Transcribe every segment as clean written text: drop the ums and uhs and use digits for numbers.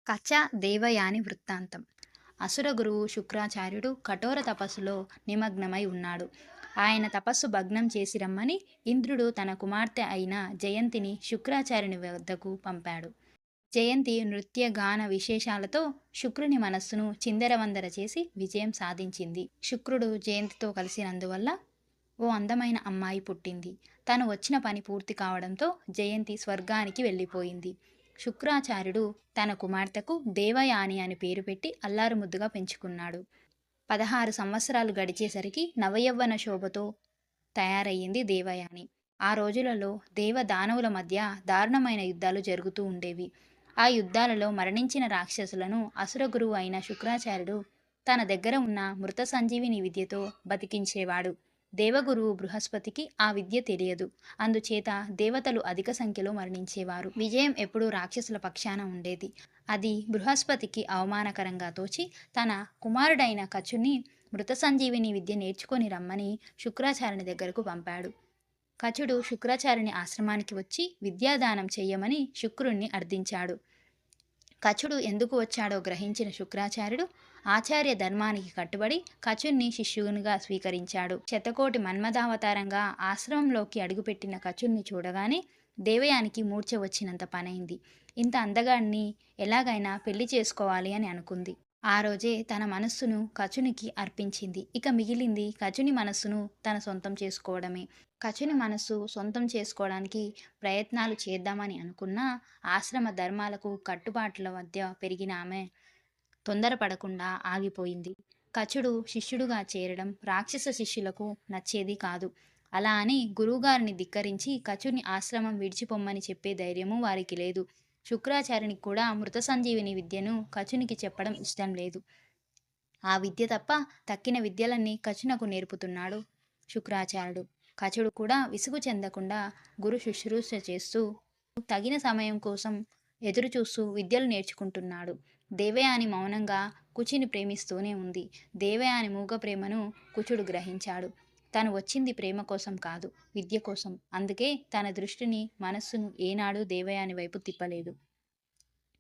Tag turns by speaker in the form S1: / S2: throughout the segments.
S1: కచ దేవయాని వృత్తాంతం. అసుర గురువు శుక్రాచార్యుడు కఠోర తపస్సులో నిమగ్నమై ఉన్నాడు. ఆయన తపస్సు భగ్నం చేసి రమ్మని ఇంద్రుడు తన కుమార్తె అయిన జయంతిని శుక్రాచార్యుని వద్దకు పంపాడు. జయంతి నృత్య గాన విశేషాలతో శుక్రుని మనస్సును చిందరవందర చేసి విజయం సాధించింది. శుక్రుడు జయంతితో కలిసినందువల్ల ఓ అందమైన అమ్మాయి పుట్టింది. తను వచ్చిన పని పూర్తి కావడంతో జయంతి స్వర్గానికి వెళ్ళిపోయింది. శుక్రాచార్యుడు తన కుమార్తెకు దేవయాని అని పేరు పెట్టి అల్లారుముద్దుగా పెంచుకున్నాడు. 16 సంవత్సరాలు గడిచేసరికి నవయవ్వన శోభతో తయారయ్యింది దేవయాని. ఆ రోజులలో దేవదానవుల మధ్య దారుణమైన యుద్ధాలు జరుగుతూ ఉండేవి. ఆ యుద్ధాలలో మరణించిన రాక్షసులను అసుర గురువు అయిన శుక్రాచార్యుడు తన దగ్గర ఉన్న మృత సంజీవిని విద్యతో బతికించేవాడు. దేవగురువు బృహస్పతికి ఆ విద్య తెలియదు. అందుచేత దేవతలు అధిక సంఖ్యలో మరణించేవారు. విజయం ఎప్పుడూ రాక్షసుల పక్షాన ఉండేది. అది బృహస్పతికి అవమానకరంగా తోచి తన కుమారుడైన కచుని మృత సంజీవిని విద్య నేర్చుకొని రమ్మని శుక్రాచార్యుని దగ్గరకు పంపాడు. కచుడు శుక్రాచార్యుని ఆశ్రమానికి వచ్చి విద్యాదానం చెయ్యమని శుక్రుణ్ణి అర్థించాడు. కచుడు ఎందుకు వచ్చాడో గ్రహించిన శుక్రాచార్యుడు ఆచార్య ధర్మానికి కట్టుబడి కచుణ్ణి శిష్యునిగా స్వీకరించాడు. శతకోటి మన్మథావతారంగా ఆశ్రమంలోకి అడుగుపెట్టిన కచుణ్ణి చూడగానే దేవయానికి మూర్ఛ వచ్చినంత పనైంది. ఇంత అందగాడిని ఎలాగైనా పెళ్లి చేసుకోవాలి అని అనుకుంది. ఆ రోజే తన మనస్సును కచునికి అర్పించింది. ఇక మిగిలింది కచుని మనస్సును తన సొంతం చేసుకోవడమే. కచుని మనస్సు సొంతం చేసుకోవడానికి ప్రయత్నాలు చేద్దామని అనుకున్నా ఆశ్రమ ధర్మాలకు కట్టుబాట్ల మధ్య పెరిగిన ఆమె తొందరపడకుండా ఆగిపోయింది. కచుడు శిష్యుడుగా చేరడం రాక్షస శిష్యులకు నచ్చేది కాదు. అలా అని గురువుగారిని ధిక్కరించి కచుని ఆశ్రమం విడిచిపొమ్మని చెప్పే ధైర్యము వారికి లేదు. శుక్రాచార్యునికి కూడా మృత సంజీవిని విద్యను కచునికి చెప్పడం ఇష్టం లేదు. ఆ విద్య తప్ప తక్కిన విద్యలన్నీ కచునకు నేర్పుతున్నాడు శుక్రాచార్యుడు. కచుడు కూడా విసుగు చెందకుండా గురు శుశ్రూష చేస్తూ తగిన సమయం కోసం ఎదురు చూస్తూ విద్యలు నేర్చుకుంటున్నాడు. దేవయాని మౌనంగా కుచిని ప్రేమిస్తూనే ఉంది. దేవయాని మూగ ప్రేమను కుచుడు గ్రహించాడు. తను వచ్చింది ప్రేమ కోసం కాదు, విద్య కోసం. అందుకే తన దృష్టిని మనస్సును ఏనాడు దేవయాని వైపు తిప్పలేదు.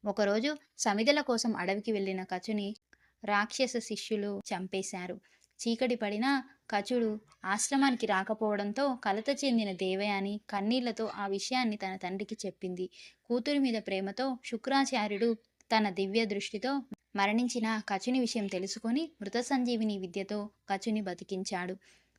S1: ఒకరోజు సమిధల కోసం అడవికి వెళ్ళిన కచుని రాక్షస శిష్యులు చంపేశారు. చీకటి పడినా కచుడు ఆశ్రమానికి రాకపోవడంతో కలత చెందిన దేవయాని కన్నీళ్లతో ఆ విషయాన్ని తన తండ్రికి చెప్పింది. కూతురి మీద ప్రేమతో శుక్రాచార్యుడు తన దివ్య దృష్టితో మరణించిన కచుని విషయం తెలుసుకొని మృత సంజీవిని విద్యతో కచుని బతికించాడు.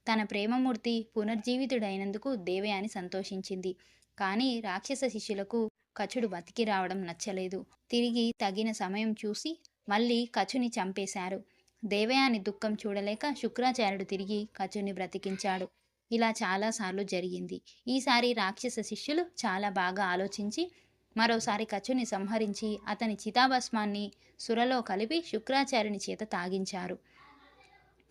S1: తన ప్రేమమూర్తి పునర్జీవితుడైనందుకు దేవయాని సంతోషించింది. కానీ రాక్షస శిష్యులకు కచుడు బతికి రావడం నచ్చలేదు. తిరిగి తగిన సమయం చూసి మళ్ళీ కచుని చంపేశారు. దేవయాని దుఃఖం చూడలేక శుక్రాచార్యుడు తిరిగి కచుని బ్రతికించాడు. ఇలా చాలాసార్లు జరిగింది. ఈసారి రాక్షస శిష్యులు చాలా బాగా ఆలోచించి మరోసారి కచుని సంహరించి అతని చితాభస్మాన్ని సురలో కలిపి శుక్రాచార్యుని చేత తాగించారు.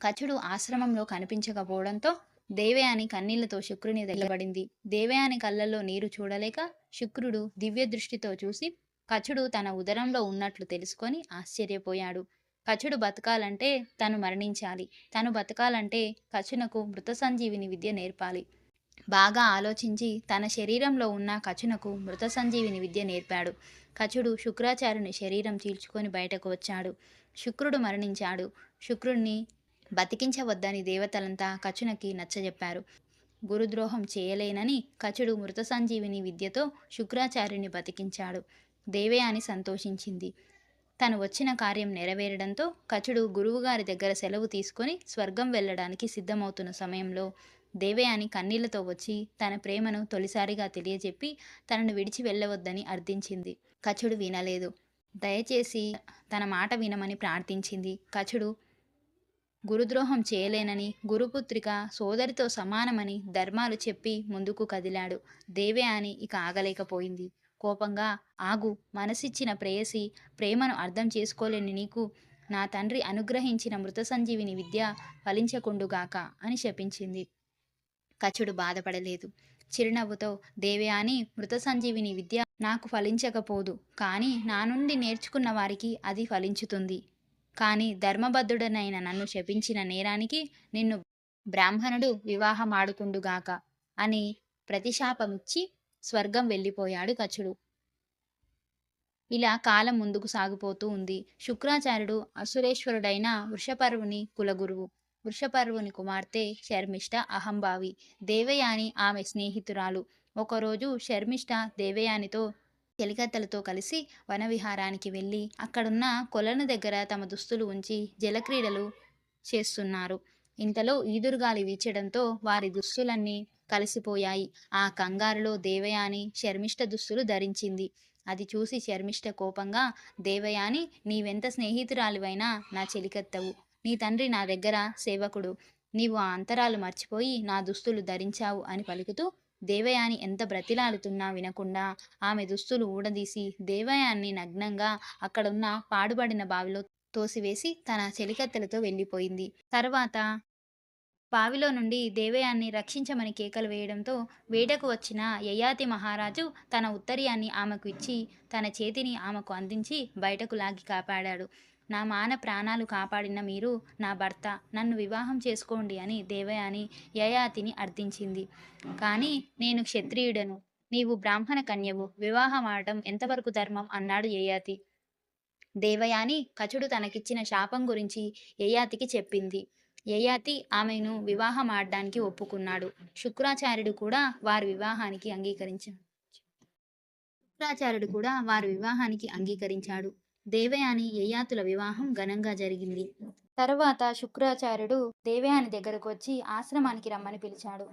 S1: కచుడు ఆశ్రమంలో కనిపించకపోవడంతో దేవయాని కన్నీళ్లతో శుక్రుని దగ్గరపడింది. దేవయాని కళ్ళల్లో నీరు చూడలేక శుక్రుడు దివ్య దృష్టితో చూసి కచుడు తన ఉదరంలో ఉన్నట్లు తెలుసుకొని ఆశ్చర్యపోయాడు. కచుడు బతకాలంటే తను మరణించాలి. తను బతకాలంటే కచునకు మృత సంజీవిని విద్య నేర్పాలి. బాగా ఆలోచించి తన శరీరంలో ఉన్న కచునకు మృత సంజీవిని విద్య నేర్పాడు. కచుడు శుక్రాచార్యుని శరీరం చీల్చుకొని బయటకు వచ్చాడు. శుక్రుడు మరణించాడు. శుక్రుణ్ణి బతికించవద్దని దేవతలంతా కచునకి నచ్చజెప్పారు. గురుద్రోహం చేయలేనని కచుడు మృత సంజీవిని విద్యతో శుక్రాచార్యుని బతికించాడు. దేవయాని సంతోషించింది. తను వచ్చిన కార్యం నెరవేరడంతో కచుడు గురువుగారి దగ్గర సెలవు తీసుకొని స్వర్గం వెళ్ళడానికి సిద్ధమవుతున్న సమయంలో దేవయాని కన్నీళ్లతో వచ్చి తన ప్రేమను తొలిసారిగా తెలియజెప్పి తనను విడిచి వెళ్ళవద్దని అర్థించింది. కచుడు వినలేదు. దయచేసి తన మాట వినమని ప్రార్థించింది. కచుడు గురుద్రోహం చేయలేనని, గురుపుత్రిక సోదరితో సమానమని ధర్మాలు చెప్పి ముందుకు కదిలాడు. దేవయాని ఇక ఆగలేకపోయింది. కోపంగా, ఆగు, మనసిచ్చిన ప్రేయసి, ప్రేమను అర్థం చేసుకోలేని నీకు నా తండ్రి అనుగ్రహించిన మృత సంజీవిని విద్య ఫలించకుండుగాక అని శపించింది. కచుడు బాధపడలేదు. చిరునవ్వుతో, దేవయాని, మృత సంజీవిని విద్య నాకు ఫలించకపోదు, కానీ నా నుండి నేర్చుకున్న వారికి అది ఫలించుతుంది. కానీ ధర్మబద్ధుడనైన నన్ను శపించిన నేరానికి నిన్ను బ్రాహ్మణుడు వివాహమాడుకుండుగాక అని ప్రతిశాపమిచ్చి స్వర్గం వెళ్ళిపోయాడు కచుడు. ఇలా కాలం ముందుకు సాగిపోతూ ఉంది. శుక్రాచార్యుడు అసురేశ్వరుడైన వృషపర్వుని కులగురువు. వృషపర్వుని కుమార్తె శర్మిష్ఠ అహంభావి. దేవయాని ఆమె స్నేహితురాలు. ఒకరోజు శర్మిష్ఠ దేవయానితో చెలికత్తెలతో కలిసి వనవిహారానికి వెళ్ళి అక్కడున్న కొలను దగ్గర తమ దుస్తులు ఉంచి జలక్రీడలు చేస్తున్నారు. ఇంతలో ఈదురుగాలి వీచడంతో వారి దుస్తులన్నీ కలిసిపోయాయి. ఆ కంగారులో దేవయాని శర్మిష్ఠ దుస్తులు ధరించింది. అది చూసి శర్మిష్ఠ కోపంగా, దేవయాని, నీవెంత స్నేహితురాలివైనా నా చెలికత్తెవు. నీ తండ్రి నా దగ్గర సేవకుడు. నీవు ఆ అంతరాలు మర్చిపోయి నా దుస్తులు ధరించావు అని పలుకుతూ దేవయాని ఎంత బ్రతిలాడుతున్నా వినకుండా ఆమె దుస్తులు ఊడదీసి దేవయాన్ని నగ్నంగా అక్కడున్న పాడుబడిన బావిలో తోసివేసి తన చెలికత్తెలతో వెళ్ళిపోయింది. తర్వాత బావిలో నుండి దేవయాన్ని రక్షించమని కేకలు వేయడంతో వేటకు వచ్చిన యయాతి మహారాజు తన ఉత్తరీయాన్ని ఆమెకు ఇచ్చి తన చేతిని ఆమెకు అందించి బయటకు లాగి కాపాడాడు. నా ప్రాణాలు కాపాడిన మీరు నా భర్త, నన్ను వివాహం చేసుకోండి అని దేవయాని యయాతిని అర్థించింది. కానీ నేను క్షత్రియుడను, నీవు బ్రాహ్మణ కన్యవు, వివాహం ఆడటం ఎంతవరకు ధర్మం అన్నాడు యయాతి. దేవయాని కచుడు తనకిచ్చిన శాపం గురించి యయాతికి చెప్పింది. యయాతి ఆమెను వివాహమాడడానికి ఒప్పుకున్నాడు. శుక్రాచార్యుడు కూడా వారి వివాహానికి అంగీకరించాడు. దేవయాని యయాతుల వివాహం ఘనంగా జరిగింది. తరువాత శుక్రాచార్యుడు దేవయాని దగ్గరకు వచ్చి ఆశ్రమానికి రమ్మని పిలిచాడు.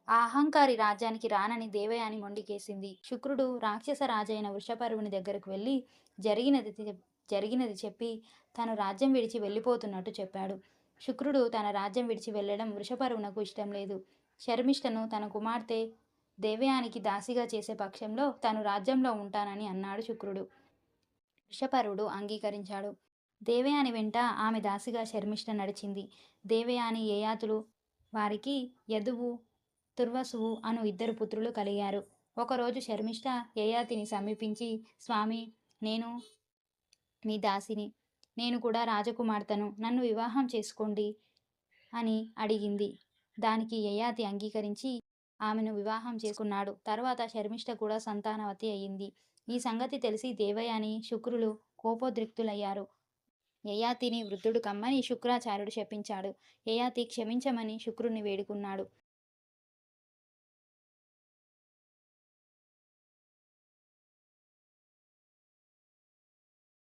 S1: ఆ అహంకారి రాజ్యానికి రానని దేవయాని మొండికేసింది. శుక్రుడు రాక్షస రాజైన వృషపర్వుని దగ్గరకు వెళ్ళి జరిగినది చెప్పి తను రాజ్యం విడిచి వెళ్ళిపోతున్నట్టు చెప్పాడు. శుక్రుడు తన రాజ్యం విడిచి వెళ్ళడం వృషపర్వునకు ఇష్టం లేదు. శర్మిష్ఠను తన కుమార్తె దేవయానికి దాసిగా చేసే పక్షంలో తను రాజ్యంలో ఉంటానని అన్నాడు శుక్రుడు. వృషపర్వుడు అంగీకరించాడు. దేవయాని వెంట ఆమె దాసిగా శర్మిష్ఠ నడిచింది. దేవయాని యయాతులు వారికి యదువు, తుర్వసువు అను ఇద్దరు పుత్రులు కలిగారు. ఒకరోజు శర్మిష్ఠ యయాతిని సమీపించి, స్వామి, నేను మీ దాసిని, నేను కూడా రాజకుమార్తెను, నన్ను వివాహం చేసుకోండి అని అడిగింది. దానికి యయాతి అంగీకరించి ఆమెను వివాహం చేసుకున్నాడు. తర్వాత శర్మిష్ఠ కూడా సంతానవతి అయింది. ఈ సంగతి తెలిసి దేవయాని, శుక్రులు కోపోద్రిక్తులయ్యారు. యయాతిని వృద్ధుడు కమ్మని శుక్రాచార్యుడు శపించాడు. యయాతి క్షమించమని శుక్రుణ్ణి వేడుకున్నాడు.